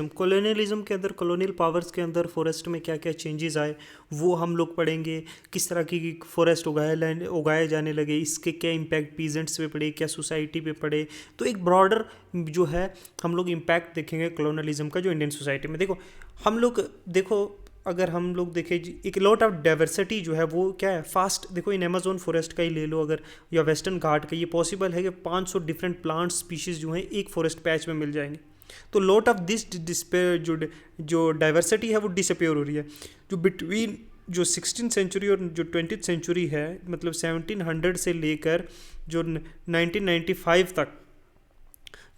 Colonialism के अंदर, colonial powers के अंदर फॉरेस्ट में क्या क्या चेंजेस आए वो हम लोग पढ़ेंगे। किस तरह की फॉरेस्ट उगाए जाने लगे, इसके क्या इम्पैक्ट पीजेंट्स पे पड़े, क्या सोसाइटी पे पड़े। तो एक ब्रॉडर जो है हम लोग इम्पैक्ट देखेंगे कॉलोनियलिज्म का जो इंडियन सोसाइटी में। देखो हम लोग, देखो अगर हम लोग देखें एक लॉट ऑफ डाइवर्सिटी जो है वो क्या है फास्ट। देखो इन अमेजोन फॉरेस्ट का ही ले लो अगर, या वेस्टर्न घाट का, ये पॉसिबल है कि 500 डिफरेंट प्लांट स्पीशीज़ जो हैं एक फॉरेस्ट पैच में मिल जाएंगे। तो लॉट ऑफ दिस जो डाइवर्सिटी है वो डिसअपेयर हो रही है। जो बिटवीन जो 16th सेंचुरी और जो 20th सेंचुरी है, मतलब 1700 से लेकर जो 1995 तक,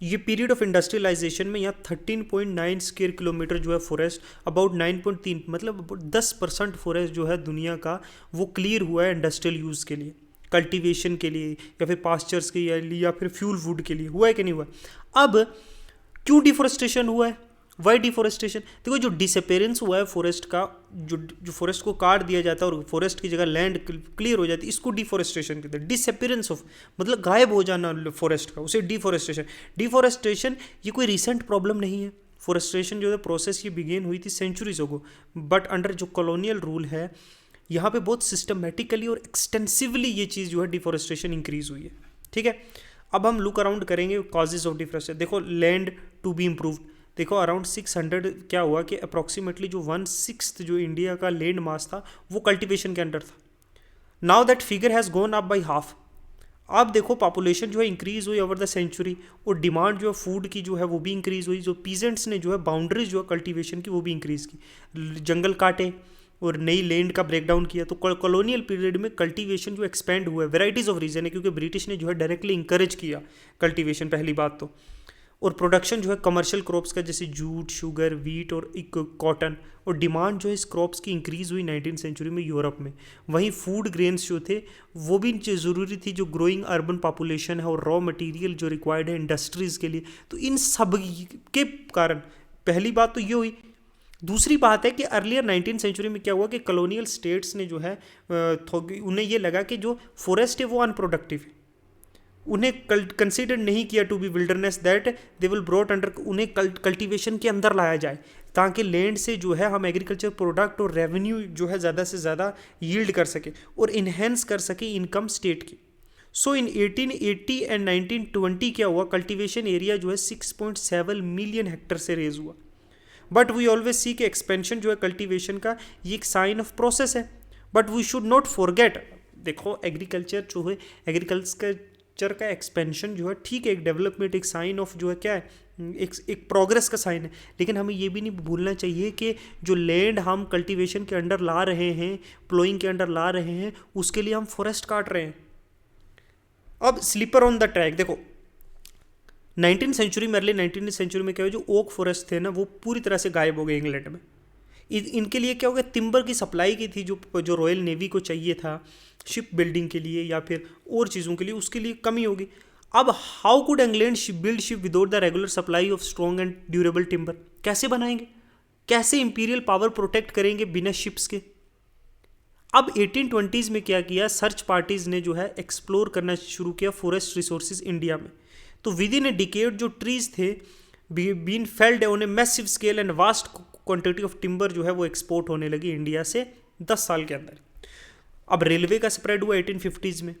ये पीरियड ऑफ इंडस्ट्रियलाइजेशन में यहाँ 13.9 स्क्वायर किलोमीटर जो है फॉरेस्ट, अबाउट 9.3 मतलब about 10% फॉरेस्ट जो है दुनिया का वो क्लियर हुआ है इंडस्ट्रियल यूज़ के लिए, कल्टीवेशन के लिए, या फिर पास्चर्स के लिए, या फिर फ्यूल वुड के लिए। हुआ है कि नहीं हुआ? अब क्यों डिफोरेस्टेशन हुआ है? Why deforestation? देखो जो डिसअपेरेंस हुआ है फॉरेस्ट का, जो फॉरेस्ट को काट दिया जाता है और फॉरेस्ट की जगह लैंड क्लियर हो जाती है, इसको डिफोरेस्टेशन कहते हैं। डिसअपेरेंस ऑफ मतलब गायब हो जाना फॉरेस्ट का, उसे डिफोरेस्टेशन। डिफोरेस्टेशन ये कोई रिसेंट प्रॉब्लम नहीं है। फॉरेस्टेशन जो है प्रोसेस ये बिगेन हुई थी सेंचुरीज को, बट अंडर जो कॉलोनियल रूल है यहाँ पे बहुत सिस्टमेटिकली और एक्सटेंसिवली ये चीज़ जो है डिफोरेस्टेशन इंक्रीज हुई है। ठीक है, अब हम लुक अराउंड करेंगे कॉजेज ऑफ डिफोरेस्टेशन। देखो लैंड टू बी इम्प्रूव्ड, देखो अराउंड 600 क्या हुआ कि अप्रॉक्सीमेटली जो 1/6 जो इंडिया का लैंड मास था वो कल्टीवेशन के अंडर था। Now that figure has gone up by half. अब देखो पॉपुलेशन जो है इंक्रीज हुई ओवर द सेंचुरी, और डिमांड जो है फूड की जो है वो भी इंक्रीज हुई। जो पीजेंट्स ने जो है बाउंड्रीज जो है कल्टीवेशन की वो भी इंक्रीज की, जंगल काटे और नई लैंड का ब्रेकडाउन किया। तो कॉलोनियल पीरियड में कल्टीवेशन जो एक्सपेंड हुआ है, वेराइटीज़ ऑफ रीजन है, क्योंकि ब्रिटिश ने जो है डायरेक्टली इंकरेज किया कल्टीवेशन, पहली बात तो। और प्रोडक्शन जो है कमर्शियल क्रॉप्स का, जैसे जूट, शुगर, वीट और कॉटन, और डिमांड जो है इस क्रॉप्स की इंक्रीज हुई 19th सेंचुरी में यूरोप में। वहीं फूड ग्रेन्स जो थे वो भी ज़रूरी थी, जो ग्रोइंग अर्बन पॉपुलेशन है और रॉ मटेरियल जो रिक्वायर्ड है इंडस्ट्रीज़ के लिए। तो इन सब के कारण पहली बात तो ये हुई। दूसरी बात है कि अर्लियर 19th सेंचुरी में क्या हुआ कि कॉलोनियल स्टेट्स ने जो है उन्हें ये लगा कि जो फॉरेस्ट है वो अनप्रोडक्टिव है, उन्हें कंसिडर नहीं किया to be wilderness, that they will brought under, उन्हें कल्टीवेशन के अंदर लाया जाए ताकि लैंड से जो है हम एग्रीकल्चर प्रोडक्ट और रेवेन्यू जो है ज़्यादा से ज़्यादा यील्ड कर सके और इन्हेंस कर सके इनकम स्टेट की। सो इन 1880 एंड 1920 क्या हुआ, कल्टीवेशन एरिया जो है 6.7 मिलियन हेक्टर से रेज हुआ। बट वी ऑलवेज सी कि एक्सपेंशन जो है कल्टीवेशन का ये एक साइन ऑफ प्रोसेस है, but we should not forget. देखो एग्रीकल्चर जो है, एग्रीकल्चर का एक्सपेंशन जो है ठीक है, एक डेवलपमेंट, एक साइन ऑफ जो है क्या है, एक प्रोग्रेस का साइन है। लेकिन हमें ये भी नहीं भूलना चाहिए कि जो लैंड हम कल्टीवेशन के अंडर ला रहे हैं, प्लोइंग के अंडर ला रहे हैं, उसके लिए हम फॉरेस्ट काट रहे हैं। अब स्लीपर ऑन द ट्रैक, देखो 19th सेंचुरी में, अर्ली 19th सेंचुरी में क्या हुआ, जो ओक फॉरेस्ट थे ना वो पूरी तरह से गायब हो गए इंग्लैंड में। इनके लिए क्या हो गया, टिम्बर की सप्लाई की थी जो रॉयल नेवी को चाहिए था शिप बिल्डिंग के लिए या फिर और चीज़ों के लिए, उसके लिए कमी होगी। अब how could England build ship without the regular supply of strong and durable timber? कैसे बनाएंगे, कैसे इंपीरियल पावर प्रोटेक्ट करेंगे बिना शिप्स के? अब 1820s में क्या किया, सर्च पार्टीज ने जो है एक्सप्लोर करना शुरू किया फॉरेस्ट रिसोर्सेज इंडिया में। तो विद इन ए डिकेड जो ट्रीज थे been felled on a massive scale and vast quantity of timber जो है वो एक्सपोर्ट होने लगी इंडिया से 10 साल के अंदर। अब रेलवे का स्प्रेड हुआ 1850s में,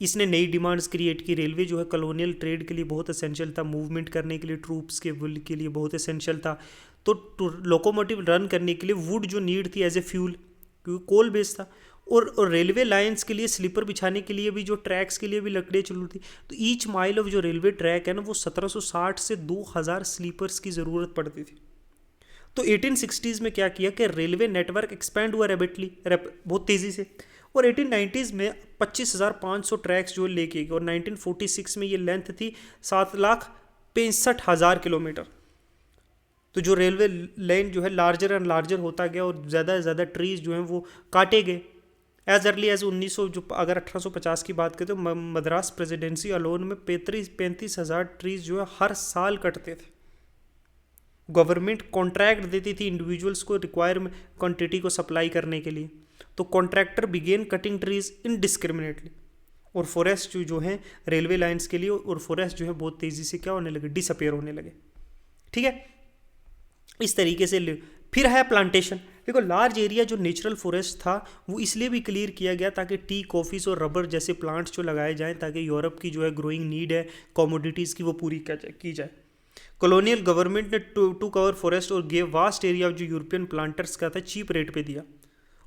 इसने नई डिमांड्स क्रिएट की। रेलवे जो है कॉलोनियल ट्रेड के लिए बहुत एसेंशियल था, मूवमेंट करने के लिए, ट्रूप्स के विल के लिए बहुत एसेंशियल था। तो लोकोमोटिव रन करने के लिए वुड जो नीड थी एज ए फ्यूल, क्योंकि कोल बेस्ड था, और रेलवे लाइंस के लिए स्लीपर बिछाने के लिए भी, जो ट्रैक्स के लिए भी लकड़ियाँ चल रही थी। तो ईच माइल ऑफ जो रेलवे ट्रैक है ना वो 1760 से 2000 स्लीपर्स की ज़रूरत पड़ती थी। तो 1860s में क्या किया कि रेलवे नेटवर्क एक्सपैंड हुआ रैपिडली, बहुत तेज़ी से, और 1890s में 25,500 ट्रैक्स जो लेके गए, और 1946 में ये लेंथ थी 7,65,000 किलोमीटर। तो जो रेलवे लाइन जो है लार्जर एंड लार्जर होता गया और ज़्यादा से ज़्यादा ट्रीज जो हैं वो काटे गए। एज अर्ली एज 1900, जो अगर 1850 की बात करें तो मद्रास प्रेसिडेंसी अलोन में 35,000 ट्रीज जो है हर साल कटते थे। गवर्नमेंट कॉन्ट्रैक्ट देती थी इंडिविजुअल्स को रिक्वायर क्वांटिटी को सप्लाई करने के लिए। तो contractor began cutting trees indiscriminately, और फॉरेस्ट जो है रेलवे लाइंस के लिए, और फॉरेस्ट जो है बहुत तेज़ी से क्या होने लगे, डिसअपेयर होने लगे। ठीक है, इस तरीके से फिर है प्लांटेशन। देखो लार्ज एरिया जो नेचुरल फॉरेस्ट था वो इसलिए भी क्लियर किया गया ताकि टी, कॉफ़ीज और रबर जैसे प्लांट्स जो लगाए जाएं ताकि यूरोप की जो है ग्रोइंग नीड है कमोडिटीज़ की वो पूरी की जाए। कॉलोनियल गवर्नमेंट ने टू कवर फॉरेस्ट और गेव वास्ट एरिया जो यूरोपियन प्लांटर्स का था चीप रेट पे दिया,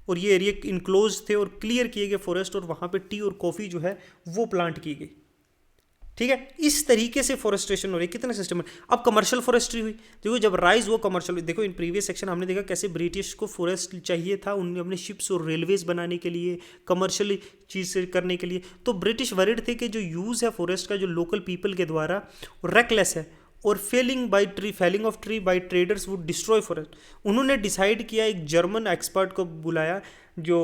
और ये एरिया इनक्लोज थे और क्लियर किए गए फॉरेस्ट, और वहाँ पे टी और कॉफ़ी जो है वो प्लांट की गई। ठीक है, इस तरीके से फॉरेस्ट्रेशन हो रही है। कितने सिस्टम है। अब कमर्शियल फॉरेस्ट्री हुई, देखो जब राइज हुआ कमर्शियल, देखो इन प्रीवियस सेक्शन हमने देखा कैसे ब्रिटिश को फॉरेस्ट चाहिए था उन्हें अपने शिप्स और रेलवेज बनाने के लिए, कमर्शियल चीज़ करने के लिए। तो ब्रिटिश वरिड थे कि जो यूज़ है फॉरेस्ट का जो लोकल पीपल के द्वारा रेकलेस है, और felling of tree by traders would destroy forest. उन्होंने डिसाइड किया, एक जर्मन एक्सपर्ट को बुलाया जो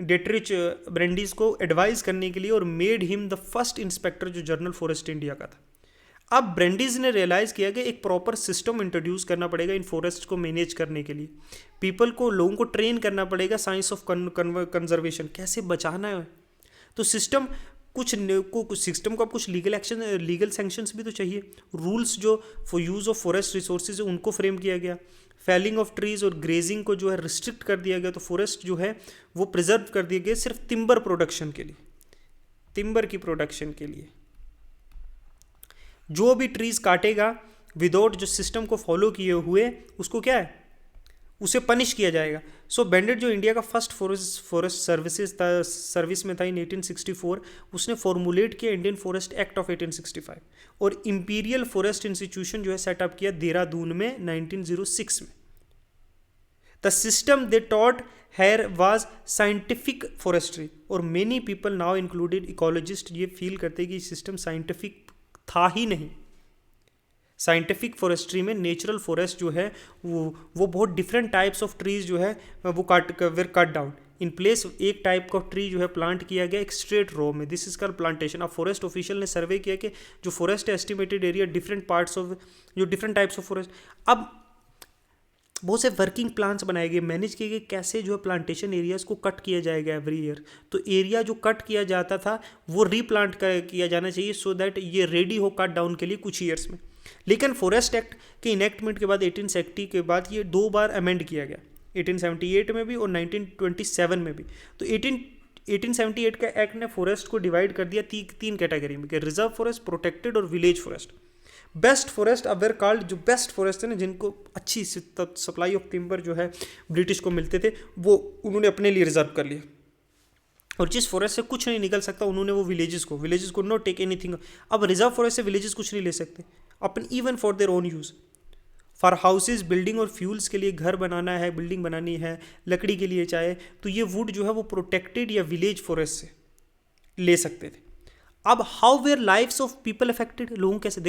डेट्रिच ब्रेंडीज को एडवाइस करने के लिए, और made him the first inspector जो जर्नल फॉरेस्ट इंडिया का था। अब ब्रेंडीज ने रियलाइज़ किया कि एक प्रॉपर सिस्टम इंट्रोड्यूस करना पड़ेगा इन फॉरेस्ट को मैनेज करने के लिए। पीपल को, लोगों को ट्रेन करना पड़ेगा साइंस ऑफ कंजर्वेशन, कैसे बचाना है। तो सिस्टम कुछ सिस्टम को अब कुछ लीगल सैंक्शंस भी तो चाहिए। रूल्स जो for use of forest resources है उनको फ्रेम किया गया। फेलिंग ऑफ ट्रीज और ग्रेजिंग को जो है रिस्ट्रिक्ट कर दिया गया। तो फॉरेस्ट जो है वो प्रिजर्व कर दिए गए सिर्फ टिम्बर प्रोडक्शन के लिए, टिम्बर की प्रोडक्शन के लिए। जो भी ट्रीज काटेगा विदाउट जो सिस्टम को फॉलो किए हुए उसको क्या है, उसे पनिश किया जाएगा। सो बेंडेड जो इंडिया का फर्स्ट फॉरेस्ट सर्विस में था इन 1864, उसने फॉर्मुलेट किया इंडियन फॉरेस्ट एक्ट ऑफ 1865, और इंपीरियल फॉरेस्ट इंस्टीट्यूशन जो है सेटअप किया देहरादून में 1906 में। The system they taught here was scientific forestry, और many people now included ecologist ये फील करते कि सिस्टम साइंटिफिक था ही नहीं। साइंटिफिक फॉरेस्ट्री में नेचुरल फॉरेस्ट जो है वो बहुत डिफरेंट टाइप्स ऑफ ट्रीज जो है वो कट डाउन इन प्लेस। एक टाइप का ट्री जो है प्लांट किया गया एक स्ट्रेट रो में, दिस इज कॉल्ड प्लांटेशन। अब फॉरेस्ट ऑफिशियल ने सर्वे किया कि जो forest estimated area different parts of जो डिफरेंट टाइप्स ऑफ फॉरेस्ट, अब बहुत से वर्किंग प्लान्स बनाए गए, मैनेज किए गए कैसे जो है प्लांटेशन एरियाज को कट किया जाएगा एवरी ईयर। तो एरिया जो कट किया जाता था वो रीप्लांट किया जाना चाहिए सो दैट ये रेडी हो कट डाउन के लिए कुछ ईयर्स में। लेकिन फॉरेस्ट एक्ट के इनेक्टमेंट के बाद 1860 के बाद ये 2 बार अमेंड किया गया, 1878 में भी और 1927 में भी। तो 1878 का एक्ट ने फॉरेस्ट को डिवाइड कर दिया 3 कैटेगरी में, रिजर्व फॉरेस्ट, प्रोटेक्टेड और विलेज फॉरेस्ट। बेस्ट फॉरेस्ट अब वेर कॉल्ड, जो बेस्ट फॉरेस्ट है ना जिनको अच्छी सप्लाई ऑफ टिम्बर जो है ब्रिटिश को मिलते थे वो उन्होंने अपने लिए रिजर्व कर लिया, और जिस फॉरेस्ट से कुछ नहीं निकल सकता उन्होंने वो विलेजेस को नॉट टेक एनीथिंग। अब रिजर्व फॉरेस्ट से विलेजेस कुछ नहीं ले सकते अपन, even for their own use, for houses, building और फ्यूल्स के लिए, घर बनाना है, बिल्डिंग बनानी है, लकड़ी के लिए चाहे, तो ये वुड जो है वो प्रोटेक्टेड या विलेज फॉरेस्ट से ले सकते थे। अब how were lives of people affected, लोगों कैसे,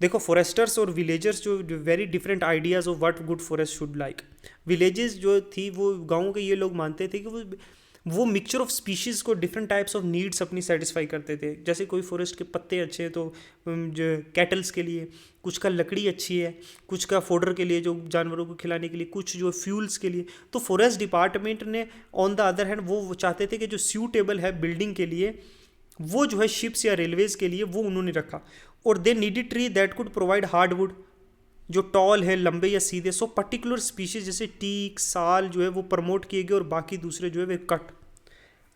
देखो फॉरेस्टर्स और विलेजर्स जो very different ideas of what good forest should like. Villages जो थी वो गाँव के ये लोग मानते थे कि वो मिक्सचर ऑफ स्पीशीज़ को डिफरेंट टाइप्स ऑफ नीड्स अपनी सेटिस्फाई करते थे। जैसे कोई फॉरेस्ट के पत्ते अच्छे हैं तो जो कैटल्स के लिए, कुछ का लकड़ी अच्छी है, कुछ का फोडर के लिए जो जानवरों को खिलाने के लिए, कुछ जो फ्यूल्स के लिए। तो फॉरेस्ट डिपार्टमेंट ने ऑन द अदर हैंड वो चाहते थे कि जो सूटेबल है बिल्डिंग के लिए वो जो है शिप्स या रेलवेज़ के लिए वो उन्होंने रखा, और they needed tree that could provide hardwood जो टॉल है, लंबे या सीधे। सो पर्टिकुलर स्पीशीज जैसे टीक, साल जो है वो प्रमोट किए गए और बाकी दूसरे जो है वे कट।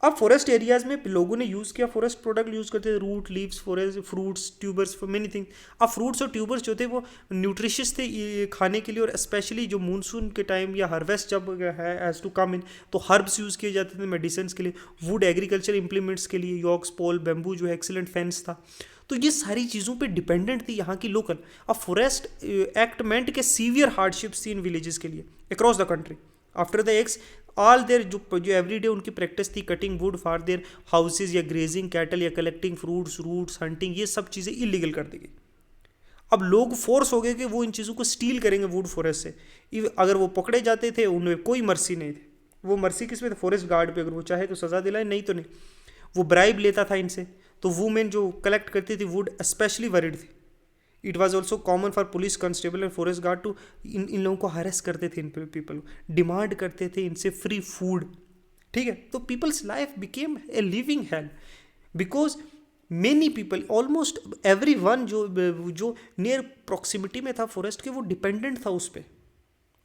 अब फॉरेस्ट एरियाज में लोगों ने यूज़ किया फॉरेस्ट प्रोडक्ट यूज़ करते थे, root, leaves, forest fruits, tubers, for many thing. अब फ्रूट्स और ट्यूबर्स जो थे वो न्यूट्रिशियस थे खाने के लिए, और स्पेशली जो मानसून के टाइम या हार्वेस्ट जब है एज टू कम इन तो हर्ब्स यूज़ किए जाते थे मेडिसिन के लिए, वुड एग्रीकल्चर इंप्लीमेंट्स के लिए, यॉक्स, पोल, बैम्बू जो है एक्सीलेंट फेंस था। तो ये सारी चीज़ों पे डिपेंडेंट थी यहाँ की लोकल। अब फॉरेस्ट एक्ट मेंट के सीवियर हार्डशिप्स थी इन विलेजेस के लिए across the country. After the ex all their जो एवरीडे उनकी प्रैक्टिस थी cutting wood for their houses या ग्रेजिंग कैटल या कलेक्टिंग फ्रूट्स, रूट्स, हंटिंग, ये सब चीज़ें इलीगल कर दी गई। अब लोग फोर्स हो गए कि वो इन चीज़ों को स्टील करेंगे वुड फॉरेस्ट से। अगर वो पकड़े जाते थे उनमें कोई मर्सी नहीं थी। वो मर्सी किस पे थे, फॉरेस्ट गार्ड पे, अगर वो चाहे तो सज़ा दिलाए, नहीं तो नहीं। वो ब्राइब लेता था इनसे। तो वुमेन जो कलेक्ट करती थी वुड स्पेशली वरिड थी। It was also common for police constable and forest guard to इन लोगों को हरेस करते थे, इन पीपल को डिमांड करते थे इनसे फ्री फूड। ठीक है, तो people's life became a living hello because many people, almost every one जो नियर प्रॉक्सिमिटी में था फॉरेस्ट के, वो डिपेंडेंट था उस पर।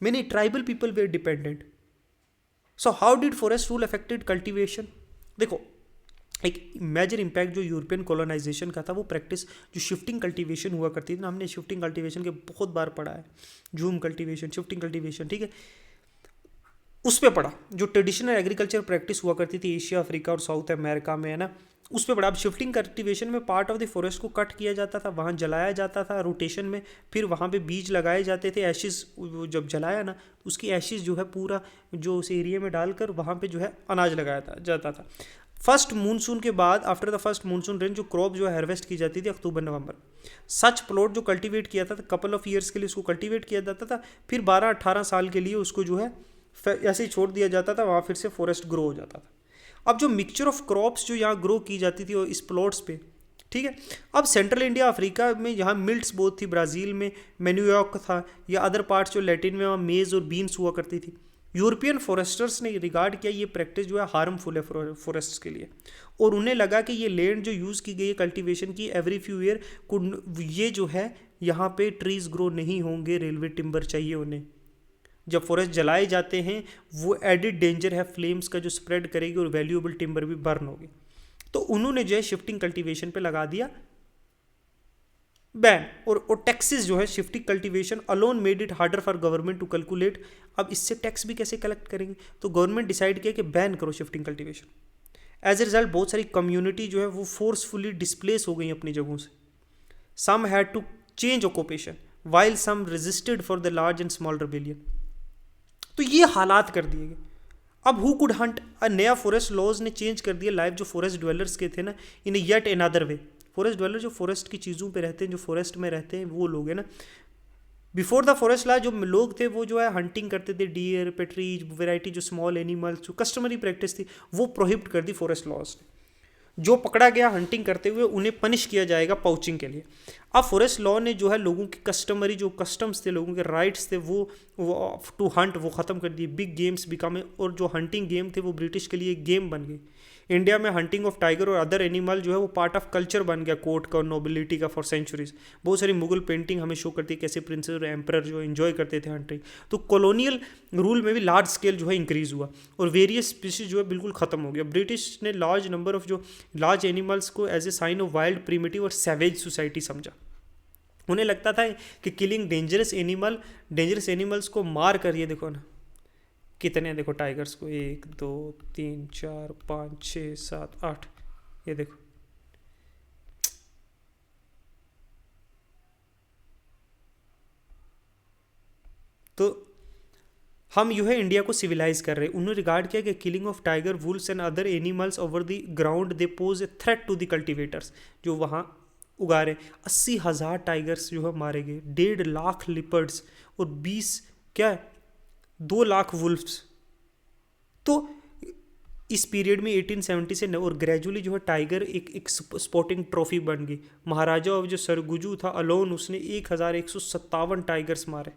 Many tribal people were dependent. So how did forest rule affected cultivation? देखो, एक मेजर इम्पैक्ट जो यूरोपियन कॉलोनाइजेशन का था वो प्रैक्टिस जो शिफ्टिंग कल्टीवेशन हुआ करती थी ना, हमने शिफ्टिंग कल्टीवेशन के बहुत बार पढ़ा है, जूम कल्टीवेशन, शिफ्टिंग कल्टीवेशन, ठीक है, उस पे पढ़ा। जो ट्रेडिशनल एग्रीकल्चर प्रैक्टिस हुआ करती थी एशिया, अफ्रीका और साउथ अमेरिका में, है ना, उस पे पढ़ा। अब शिफ्टिंग कल्टीवेशन में पार्ट ऑफ द फॉरेस्ट को कट किया जाता था, वहाँ जलाया जाता था रोटेशन में, फिर वहाँ पे बीज लगाए जाते थे, एशिस जब जलाया ना उसकी एशिस जो है पूरा जो उस एरिया में डालकर वहाँ पे जो है अनाज लगाया जाता था। फर्स्ट मानसून के बाद, after the first monsoon rain, जो क्रॉप जो है हार्वेस्ट की जाती थी अक्टूबर नवंबर। सच प्लॉट जो कल्टीवेट किया था कपल ऑफ ईयर्स के लिए उसको कल्टीवेट किया जाता था, फिर 12-18 साल के लिए उसको जो है ऐसे ही छोड़ दिया जाता था, वहाँ फिर से फॉरेस्ट ग्रो हो जाता था। अब जो मिक्सचर ऑफ क्रॉप्स जो यहाँ ग्रो की जाती थी इस प्लॉट्स पे, ठीक है, अब सेंट्रल इंडिया अफ्रीका में यहाँ मिल्ट्स बहुत थी, ब्राज़ील में मैन्यूयॉर्क था, या अदर पार्ट्स जो लैटिन में वहाँ मेज़ और बीन्स हुआ करती थी। यूरोपियन फॉरेस्टर्स ने रिगार्ड किया ये प्रैक्टिस जो है हार्मफुल है फॉरेस्ट के लिए, और उन्हें लगा कि ये लैंड जो यूज़ की गई है कल्टीवेशन की एवरी फ्यू ईयर कुड, ये जो है यहाँ पे ट्रीज ग्रो नहीं होंगे, रेलवे टिम्बर चाहिए उन्हें। जब फॉरेस्ट जलाए जाते हैं वो एडिड डेंजर है फ्लेम्स का जो स्प्रेड करेगी और वैल्यूएबल टिम्बर भी बर्न होगी। तो उन्होंने जो है शिफ्टिंग कल्टीवेशन पे लगा दिया बैन, और टैक्सेस जो है shifting cultivation alone made it harder for government to calculate. अब इससे टैक्स भी कैसे कलेक्ट करेंगे, तो गवर्नमेंट डिसाइड किया कि बैन करो shifting cultivation. As a result बहुत सारी कम्युनिटी जो है वो फोर्सफुली डिस्प्लेस हो गई अपनी जगहों से। Some had to change occupation while some resisted for the large and small rebellion. तो ये हालात कर दिए गए। अब हु कुड हंट, नया फॉरेस्ट लॉज ने चेंज कर दिया लाइफ जो फॉरेस्ट ड्वेलर्स के थे ना, in yet another way. Forest dweller जो फॉरेस्ट की चीज़ों पे रहते हैं, जो फॉरेस्ट में रहते हैं वो लोग हैं ना, बिफोर द फॉरेस्ट लॉ जो लोग थे वो जो है हंटिंग करते थे, डियर, पेट्रीज, वेराइटी जो स्मॉल एनिमल्स, जो कस्टमरी प्रैक्टिस थी वो प्रोहिबिट कर दी फॉरेस्ट लॉज ने। जो पकड़ा गया हंटिंग करते हुए उन्हें पनिश किया जाएगा पाउचिंग के लिए। अब फॉरेस्ट लॉ ने जो है लोगों की कस्टमरी जो कस्टम्स थे, लोगों के राइट्स थे वो टू हंट वो ख़त्म कर दिए। बिग गेम्स बिकम, और जो हंटिंग गेम थे वो ब्रिटिश के लिए एक गेम बन गई। इंडिया में हंटिंग ऑफ टाइगर और अदर एनिमल जो है वो पार्ट ऑफ कल्चर बन गया कोर्ट का और नोबिलिटी का फॉर सेंचुरीज। बहुत सारी मुगल पेंटिंग हमें शो करती है कैसे प्रिंसेस और एम्परर जो एंजॉय करते थे हंटिंग। तो कॉलोनियल रूल में भी लार्ज स्केल जो है इंक्रीज हुआ और वेरियस स्पीशीज जो है बिल्कुल खत्म हो गया। ब्रिटिश ने लार्ज नंबर ऑफ जो लार्ज एनिमल्स को as a sign of wild, primitive और सैवेज सोसाइटी समझा। उन्हें लगता था कि किलिंग डेंजरस एनिमल्स को मार कर, ये देखो ना कितने, देखो टाइगर्स को 1 2 3 4 5 6 7 8, ये देखो। तो हम जो है इंडिया को सिविलाइज कर रहे हैं। उन्होंने रिगार्ड किया कि killing of tiger, wolves and other animals over the ground they pose a threat to the cultivators जो वहाँ उगा रहे। 80,000 टाइगर्स जो है मारे गए, 1.5 लाख लिपर्ड्स और 2 लाख वुल्फ्स। तो इस पीरियड में 1870 से और ग्रेजुअली जो है टाइगर एक स्पोर्टिंग ट्रॉफी बन गई। महाराजा ऑफ जो सरगुजू था अलोन, उसने 1157 टाइगर्स मारे,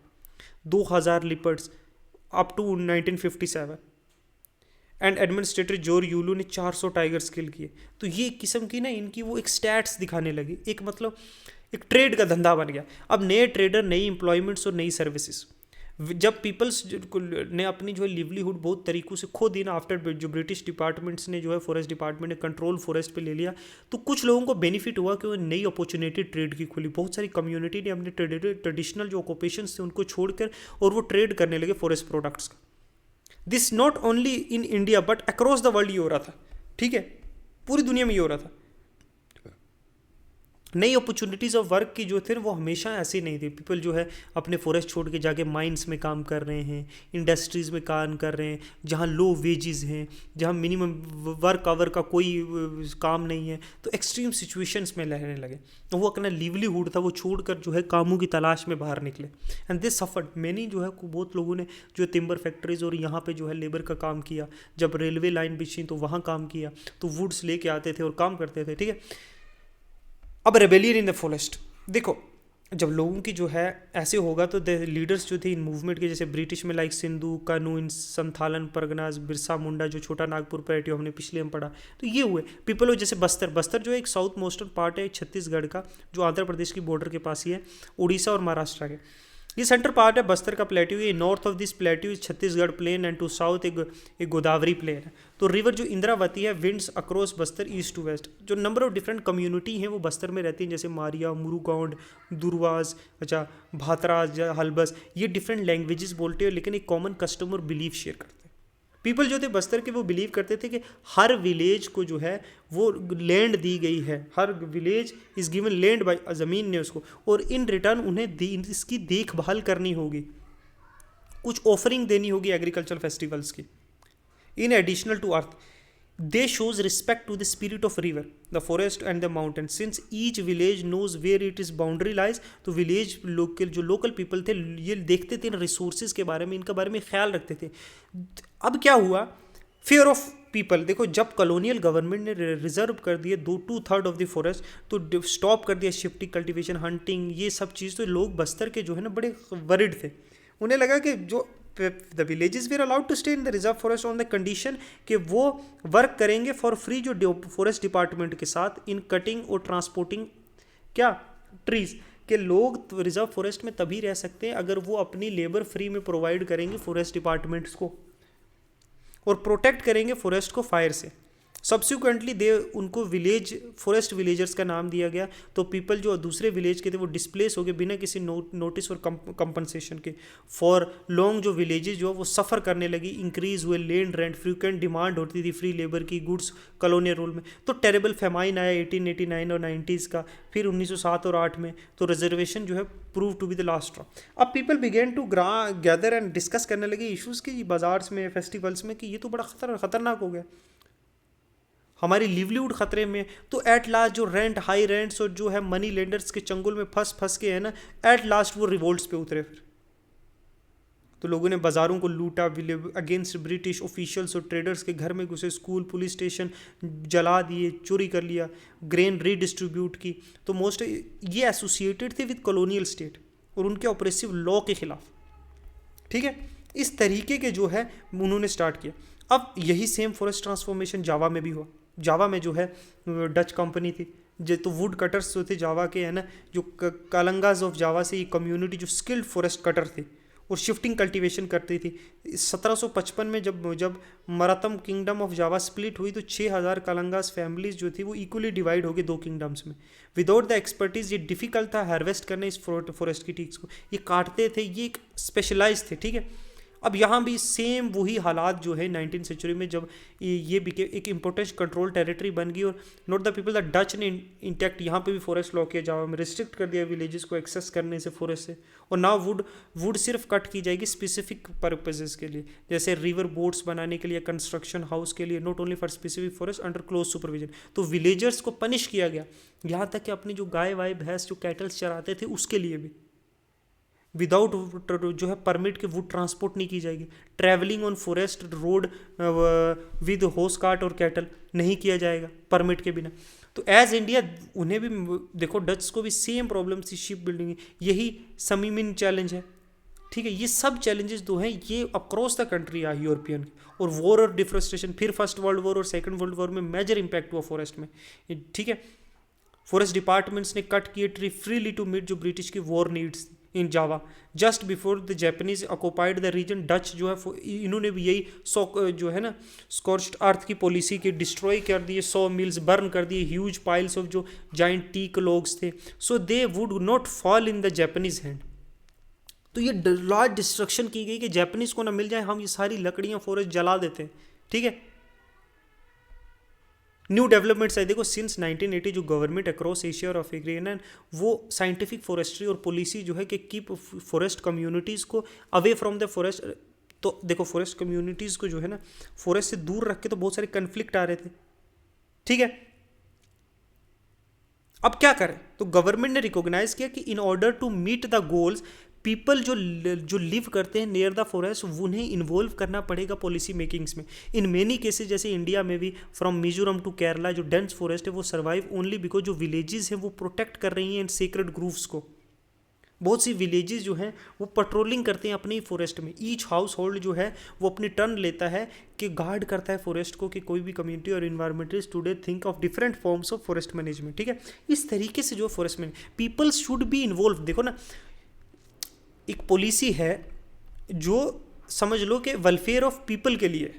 2000 leopards up to 1957, and administrator George Yule ने 400 टाइगर्स किल किए। तो ये किस्म की ना इनकी वो एक स्टैट्स दिखाने लगी, एक मतलब एक ट्रेड का धंधा बन गया। अब नए ट्रेडर, नई एम्प्लॉयमेंट्स और नई सर्विसेज, जब पीपल्स ने अपनी जो है लिवलीहुड बहुत तरीक़ों से खो दी ना, आफ्टर जो ब्रिटिश डिपार्टमेंट्स ने जो है फॉरेस्ट डिपार्टमेंट ने कंट्रोल फॉरेस्ट पे ले लिया, तो कुछ लोगों को बेनिफिट हुआ कि वो नई अपॉर्चुनिटी ट्रेड की खुली। बहुत सारी कम्युनिटी ने अपने ट्रेडिशनल जो ऑक्यूपेशंस थे उनको छोड़कर और वो ट्रेड करने लगे फॉरेस्ट प्रोडक्ट्स का। This not only in India but across the world ये हो रहा था, ठीक है, पूरी दुनिया में ये हो रहा था। नई अपॉर्चुनिटीज़ ऑफ वर्क की जो थे वो हमेशा ऐसे नहीं थे। पीपल जो है अपने फॉरेस्ट छोड़ के जाके माइंस में काम कर रहे हैं, इंडस्ट्रीज़ में काम कर रहे हैं जहाँ लो वेजेस हैं, जहाँ मिनिमम वर्क आवर का कोई काम नहीं है, तो एक्सट्रीम सिचुएशंस में रहने लगे। तो वो अपना लिवलीहुड था वो छोड़कर जो है कामों की तलाश में बाहर निकले। एंड दिस सफर्ड मैनी जो है बहुत लोगों ने जो टिम्बर फैक्ट्रीज और यहाँ पे जो है लेबर का काम किया। जब रेलवे लाइन बिछी तो वहाँ काम किया, तो वुड्स लेके आते थे और काम करते थे, ठीक है। अब रेबेलियन इन द फॉरेस्ट, देखो जब लोगों की जो है ऐसे होगा तो द लीडर्स जो थे इन मूवमेंट के, जैसे ब्रिटिश में लाइक सिंधु कानू, इन संथालन परगनाज, बिरसा मुंडा जो छोटा नागपुर पैटियो हमने पिछले में पढ़ा, तो ये हुए पीपल हो। जैसे बस्तर जो एक साउथ मोस्टर्न पार्ट है छत्तीसगढ़ का, जो आंध्र प्रदेश की बॉर्डर के पास ही है, उड़ीसा और महाराष्ट्र के। ये सेंटर पार्ट है बस्तर का प्लेट्यू, ये north of this plateau is Chhattisgarh plain and to south एक गोदावरी प्लेन है। तो रिवर जो इंद्रावती है winds across Bastar east to west. जो नंबर ऑफ डिफरेंट कम्युनिटी हैं वो बस्तर में रहती हैं, जैसे मारिया, मुरुगौंड, दुर्वास, अच्छा भातराज, हलबस, ये डिफरेंट लैंग्वेजेस बोलते हैं लेकिन एक कॉमन कस्टम और बिलीफ शेयर करते हैं। पीपल जो थे बस्तर के वो बिलीव करते थे कि हर विलेज को जो है वो लैंड दी गई है, हर village is given land by, ज़मीन ने उसको, और इन रिटर्न उन्हें इसकी देखभाल करनी होगी, कुछ ऑफरिंग देनी होगी एग्रीकल्चर फेस्टिवल्स की। In additional to earth they shows respect to the spirit of river, the forest and the mountain, since each village knows where it is boundary lies. तो विलेज लोकल पीपल थे ये देखते थे resources के बारे में, इनके बारे में ख्याल रखते थे। अब क्या हुआ, फेयर ऑफ पीपल, देखो जब कॉलोनियल गवर्नमेंट ने रिजर्व कर दिए 2/3 ऑफ द फॉरेस्ट, तो स्टॉप कर दिया शिफ्टिंग, कल्टीवेशन, हंटिंग, ये सब चीज़, तो लोग बस्तर के जो है ना बड़े वरिड थे। उन्हें लगा कि जो the villages they are allowed to stay in the reserve forest on the condition कि वो वर्क करेंगे फॉर फ्री जो फॉरेस्ट डिपार्टमेंट के साथ इन कटिंग और ट्रांसपोर्टिंग क्या ट्रीज, के लोग रिजर्व फॉरेस्ट में तभी रह सकते हैं अगर वो अपनी लेबर फ्री में प्रोवाइड करेंगे फॉरेस्ट डिपार्टमेंट्स को और प्रोटेक्ट करेंगे फॉरेस्ट को फायर से। सब्सिक्वेंटली दे उनको विलेज फॉरेस्ट विलेजर्स का नाम दिया गया। तो पीपल जो दूसरे विलेज के थे वो डिस्प्लेस हो गए बिना किसी नोटिस और कंपनसेशन के। फॉर लॉन्ग जो विलेजेस जो वो सफ़र करने लगी, इंक्रीज हुए लैंड रेंट, फ्रीक्वेंट डिमांड होती थी फ्री लेबर की, गुड्स कॉलोनियल रूल में। तो टेरेबल फेमाइन आया 1889 और 90s का, फिर 1907 और 8 में। तो रिजर्वेशन जो है prove to be the last straw. अब people began to gather and discuss करने लगे इशूज़ की बाजार्स में, फेस्टिवल्स में, कि ये तो बड़ा खतरनाक हो गया, हमारी लिवलीहुड खतरे में। तो एट लास्ट जो रेंट हाई रेंट्स और जो है मनी लेंडर्स के चंगुल में फंस के है ना, एट लास्ट वो रिवोल्ट्स पे उतरे। फिर तो लोगों ने बाज़ारों को लूटा, अगेंस्ट ब्रिटिश ऑफिशियल्स और ट्रेडर्स के घर में घुसे, स्कूल पुलिस स्टेशन जला दिए, चोरी कर लिया, ग्रेन रीडिस्ट्रीब्यूट की। तो मोस्ट ये एसोसिएटेड थे विद कॉलोनियल स्टेट और उनके ऑपरेसिव लॉ के खिलाफ। ठीक है, इस तरीके के जो है उन्होंने स्टार्ट किया। अब यही सेम फॉरेस्ट ट्रांसफॉर्मेशन जावा में भी हुआ। जावा में जो है डच कंपनी थी जो, तो वुड कटर्स जो थे जावा के है ना, जो कालंगाज ऑफ जावा से ये कम्युनिटी जो स्किल्ड फॉरेस्ट कटर थे और शिफ्टिंग कल्टीवेशन करती थी। 1755 में जब मरातम किंगडम ऑफ जावा स्प्लिट हुई तो 6000 कालंगास फैमिलीज जो थी वो इक्वली डिवाइड हो गए 2 किंगडम्स में। विदाउट द एक्सपर्टीज ये डिफिकल्ट था हार्वेस्ट करने इस फॉरेस्ट की टीक्स को, ये काटते थे, ये एक स्पेशलाइज थे। ठीक है, अब यहाँ भी सेम वही हालात जो है 19th सेंचुरी में, जब ये बिके एक इम्पोर्टेंट कंट्रोल टेरिटरी बन गई और not the people the Dutch ने इंटैक्ट यहाँ पे भी फॉरेस्ट लॉ किया, जावा में रिस्ट्रिक्ट कर दिया विलेजेस को एक्सेस करने से फॉरेस्ट से। और ना वुड सिर्फ कट की जाएगी स्पेसिफिक पर्पजेस के लिए, जैसे रिवर बोट्स बनाने के लिए, कंस्ट्रक्शन हाउस के लिए, not only for specific forest under close supervision. तो विलेजर्स को पनिश किया गया, यहाँ तक कि अपनी जो गाय वाय भैंस जो कैटल्स चराते थे उसके लिए भी विदाउट जो है परमिट के वुड ट्रांसपोर्ट नहीं की जाएगी। Travelling on forest road with होस कार्ट और कैटल नहीं किया जाएगा परमिट के बिना। तो एज इंडिया उन्हें भी देखो, डच को भी सेम प्रॉब्लम थी शिप बिल्डिंग, यही समीमिन चैलेंज है। ठीक है, ये सब चैलेंजेस जो हैं ये अक्रॉस द कंट्री आ यूरोपियन। और वॉर और डिफोरेस्टेशन, फिर फर्स्ट वर्ल्ड वॉर और सेकंड वर्ल्ड वॉर में मेजर इंपैक्ट हुआ फॉरेस्ट में। ठीक है, फॉरेस्ट डिपार्टमेंट्स ने कट किए ट्री फ्रीली टू मीट जो ब्रिटिश की war needs in Java. Just before the Japanese occupied the region, Dutch जो है इन्होंने भी यही जो है ना स्कॉर्च्ड अर्थ की पॉलिसी के डिस्ट्रॉय कर दिए, 100 मिल्स बर्न कर दिए, ह्यूज पाइल्स ऑफ जो जाइंट टीक लॉग्स थे, so they would not fall in the Japanese hand. तो ये लार्ज डिस्ट्रक्शन की गई कि जैपनीज को ना मिल जाए, हम ये सारी लकड़ियाँ फॉरेस्ट जला देते हैं। ठीक है, न्यू डेवलपमेंट्स है देखो सिंस 1980 जो गवर्नमेंट अक्रॉस एशिया और अफ्रीका है वो साइंटिफिक फॉरेस्ट्री और पॉलिसी जो है कि कीप फॉरेस्ट कम्युनिटीज़ को अवे फ्रॉम द फॉरेस्ट। तो देखो फॉरेस्ट कम्युनिटीज़ को जो है ना फॉरेस्ट से दूर रख के तो बहुत सारे कन्फ्लिक्ट आ रहे थे। ठीक है, अब क्या करें, तो गवर्नमेंट ने रिकॉग्नाइज किया कि in order to meet the goals people जो लिव करते हैं नियर द फॉरेस्ट उन्हें इन्वॉल्व करना पड़ेगा पॉलिसी मेकिंग्स में। इन मेनी केसेस जैसे इंडिया में भी फ्रॉम मिजोरम टू केरला जो डेंस फॉरेस्ट है वो सर्वाइव ओनली बिकॉज जो विलेजेस हैं वो प्रोटेक्ट कर रही हैं इन सीक्रेट ग्रूव्स को। बहुत सी विलेजेस जो हैं वो पेट्रोलिंग करते हैं अपनी फॉरेस्ट में। ईच हाउस होल्ड जो है वो अपनी टर्न लेता है कि गार्ड करता है फॉरेस्ट को, कि कोई भी कम्युनिटी और environmentalist today think of different forms of forest management. ठीक है, इस तरीके से जो फॉरेस्ट में पीपल शुड बी इन्वॉल्व। देखो ना, एक पॉलिसी है जो समझ लो कि वेलफेयर ऑफ पीपल के लिए,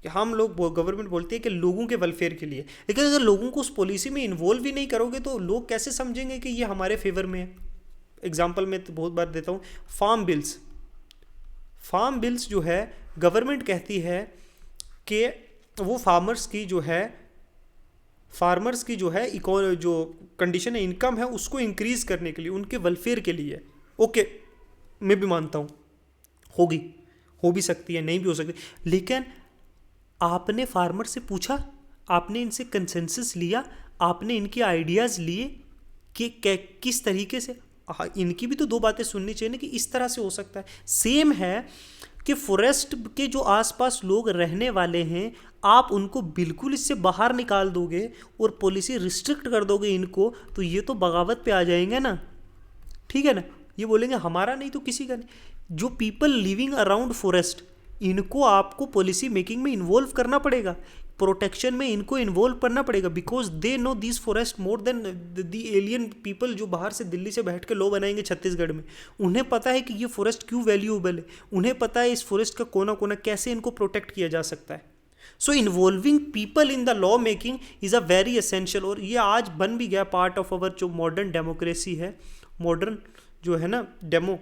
कि हम लोग गवर्नमेंट बोलती है कि लोगों के वेलफेयर के लिए, लेकिन अगर लोगों को उस पॉलिसी में इन्वॉल्व ही नहीं करोगे तो लोग कैसे समझेंगे कि ये हमारे फेवर में है। एग्जाम्पल मैं तो बहुत बार देता हूँ, फार्म बिल्स जो है गवर्नमेंट कहती है कि वो फार्मर्स की जो है जो कंडीशन है, इनकम है, उसको इंक्रीज करने के लिए, उनके वेलफेयर के लिए। ओके, मैं भी मानता हूँ हो भी सकती है, नहीं भी हो सकती, लेकिन आपने फार्मर से पूछा, आपने इनसे कंसेंसस लिया, आपने इनके आइडियाज़ लिए कि किस तरीके से, इनकी भी तो दो बातें सुननी चाहिए ना कि इस तरह से हो सकता है। सेम है कि फॉरेस्ट के जो आसपास लोग रहने वाले हैं, आप उनको बिल्कुल इससे बाहर निकाल दोगे और पॉलिसी रिस्ट्रिक्ट कर दोगे इनको, तो ये तो बगावत पे आ जाएंगे ना, ठीक है ना। ये बोलेंगे हमारा नहीं तो किसी का नहीं। जो पीपल लिविंग अराउंड फॉरेस्ट, इनको आपको पॉलिसी मेकिंग में इन्वॉल्व करना पड़ेगा, प्रोटेक्शन में इनको इन्वॉल्व करना पड़ेगा, because they know this forest more than the alien people जो बाहर से दिल्ली से बैठ के लॉ बनाएंगे छत्तीसगढ़ में। उन्हें पता है कि ये फॉरेस्ट क्यों वैल्यूएबल है, उन्हें पता है इस फॉरेस्ट का कोना कोना कैसे इनको प्रोटेक्ट किया जा सकता है। So involving people in the law making is a very essential, और ये आज बन भी गया पार्ट ऑफ अवर जो मॉडर्न डेमोक्रेसी है, मॉडर्न जो है ना डेमो,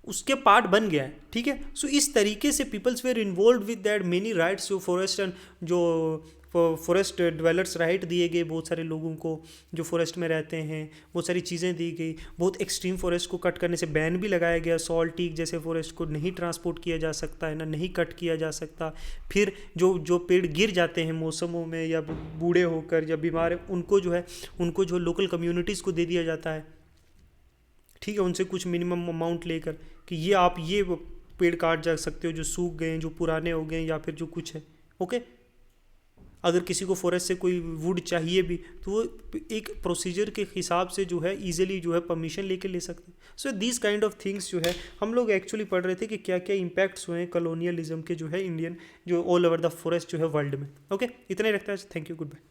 उसके पार्ट बन गया है, ठीक है। सो इस तरीके से peoples were involved with that many rights, जो फॉरेस्ट एंड जो फॉरेस्ट डिवेलपर्स राइट दिए गए बहुत सारे लोगों को जो फॉरेस्ट में रहते हैं, बहुत सारी चीज़ें दी गई, बहुत एक्सट्रीम फॉरेस्ट को कट करने से बैन भी लगाया गया, सॉल्ट टीक जैसे फॉरेस्ट को नहीं ट्रांसपोर्ट किया जा सकता है ना, नहीं कट किया जा सकता। फिर जो पेड़ गिर जाते हैं मौसमों में या बूढ़े होकर या बीमार, उनको जो लोकल कम्युनिटीज़ को दे दिया जाता है, ठीक है, उनसे कुछ मिनिमम अमाउंट लेकर कि ये आप ये पेड़ काट जा सकते हो जो सूख गए हैं, जो पुराने हो गए हैं, या फिर जो कुछ है। ओके, अगर किसी को फॉरेस्ट से कोई वुड चाहिए भी तो वो एक प्रोसीजर के हिसाब से जो है ईजिली जो है परमिशन लेके ले सकते हैं। So this kind of things जो है हम लोग एक्चुअली पढ़ रहे थे कि क्या क्या इम्पैक्ट्स हुए हैं कॉलोनियलिज्म के जो है इंडियन जो ऑल ओवर द फॉरेस्ट जो है वर्ल्ड में। ओके, इतना ही रखता है। Thank you, good bye.